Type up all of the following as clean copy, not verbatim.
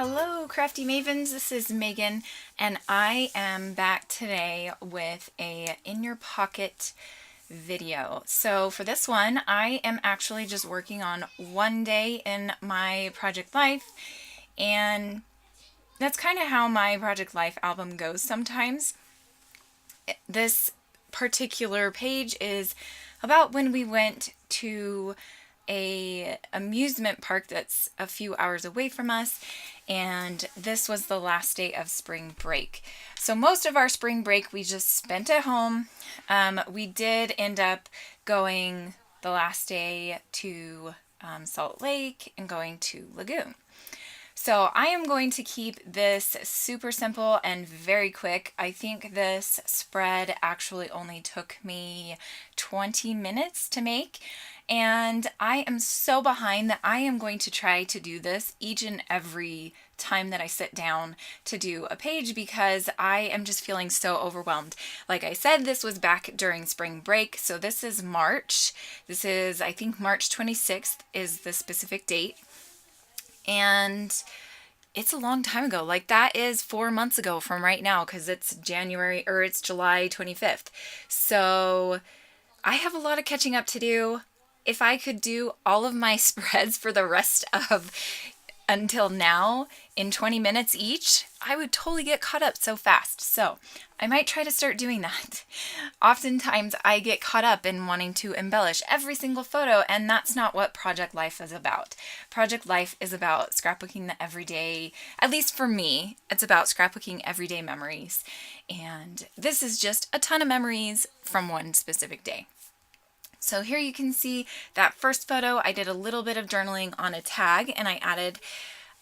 Hello, Crafty Mavens. This is Megan, and I am back today with a in your pocket video. So for this one, I am actually just working on one day in my project life, and that's kind of how my project life album goes sometimes. This particular page is about when we went to a amusement park that's a few hours away from us, and this was the last day of spring break. So most of our spring break we just spent at home. We did end up going the last day to Salt Lake and going to Lagoon. So I am going to keep this super simple and very quick. I think this spread actually only took me 20 minutes to make, and I am so behind that I am going to try to do this each and every time that I sit down to do a page because I am just feeling so overwhelmed. Like I said, this was back during spring break, so this is March. This is, I think, March 26th is the specific date. And it's a long time ago. Like, that is 4 months ago from right now, because it's July 25th. So I have a lot of catching up to do. If I could do all of my spreads for the rest of until now in 20 minutes each, I would totally get caught up so fast. So I might try to start doing that. Oftentimes I get caught up in wanting to embellish every single photo, and that's not what Project Life is about. Project Life is about scrapbooking the everyday, at least for me, it's about scrapbooking everyday memories. And this is just a ton of memories from one specific day. So here you can see that first photo. I did a little bit of journaling on a tag, and I added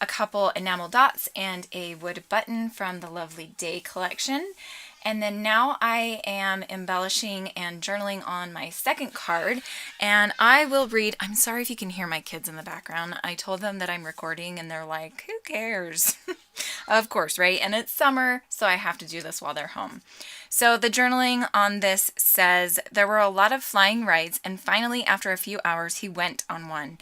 a couple enamel dots and a wood button from the Lovely Day collection. And then now I am embellishing and journaling on my second card, and I will read. I'm sorry if you can hear my kids in the background. I told them that I'm recording and they're like, who cares? Of course, right? And it's summer, so I have to do this while they're home. So the journaling on this says, there were a lot of flying rides, and finally after a few hours he went on one.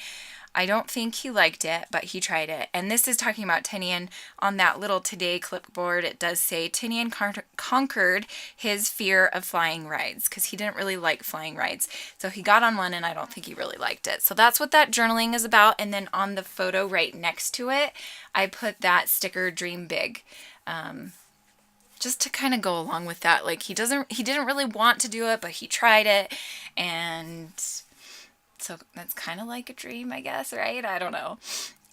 I don't think he liked it, but he tried it. And this is talking about Tinian. On that little today clipboard, it does say Tinian conquered his fear of flying rides because he didn't really like flying rides. So he got on one, and I don't think he really liked it. So that's what that journaling is about. And then on the photo right next to it, I put that sticker, Dream Big. Just to kind of go along with that. Like, he didn't really want to do it, but he tried it, and so that's kind of like a dream, I guess, right? I don't know.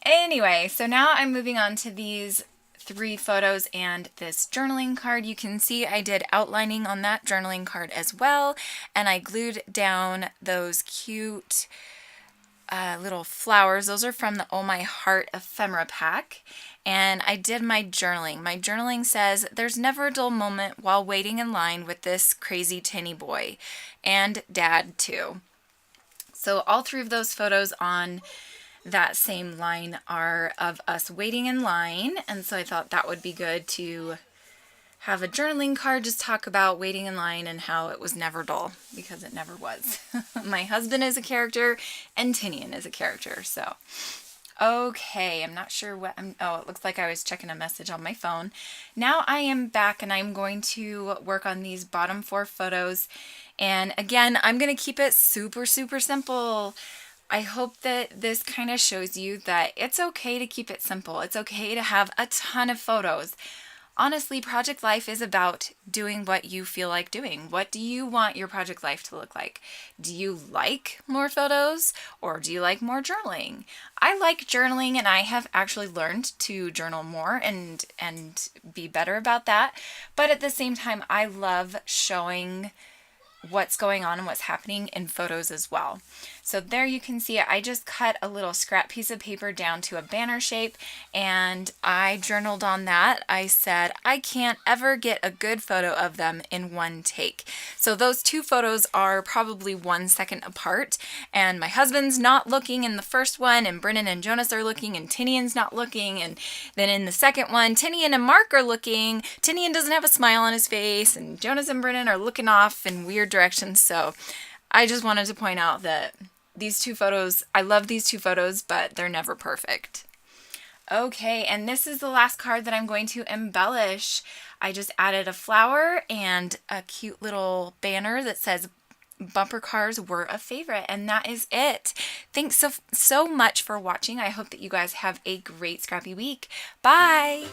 Anyway, so now I'm moving on to these 3 photos and this journaling card. You can see I did outlining on that journaling card as well, and I glued down those cute little flowers. Those are from the Oh My Heart ephemera pack. And I did my journaling. My journaling says, there's never a dull moment while waiting in line with this crazy tinny boy. And Dad, too. So all 3 of those photos on that same line are of us waiting in line. And so I thought that would be good to have a journaling card just talk about waiting in line and how it was never dull, because it never was. My husband is a character and Tinian is a character. So, okay, I'm not sure what oh, it looks like I was checking a message on my phone. Now I am back, and I'm going to work on these bottom 4 photos. And again, I'm going to keep it super, super simple. I hope that this kind of shows you that it's okay to keep it simple. It's okay to have a ton of photos. Honestly, project life is about doing what you feel like doing. What do you want your project life to look like? Do you like more photos, or do you like more journaling? I like journaling, and I have actually learned to journal more and be better about that. But at the same time, I love showing what's going on and what's happening in photos as well. So there you can see it. I just cut a little scrap piece of paper down to a banner shape, and I journaled on that. I said, I can't ever get a good photo of them in one take. So those 2 photos are probably 1 second apart, and my husband's not looking in the first one, and Brennan and Jonas are looking, and Tinian's not looking, and then in the second one, Tinian and Mark are looking. Tinian doesn't have a smile on his face, and Jonas and Brennan are looking off in weird directions. So I just wanted to point out that these 2 photos, I love these 2 photos, but they're never perfect. Okay, and this is the last card that I'm going to embellish. I just added a flower and a cute little banner that says bumper cars were a favorite, and that is it. Thanks so much for watching. I hope that you guys have a great scrappy week. Bye!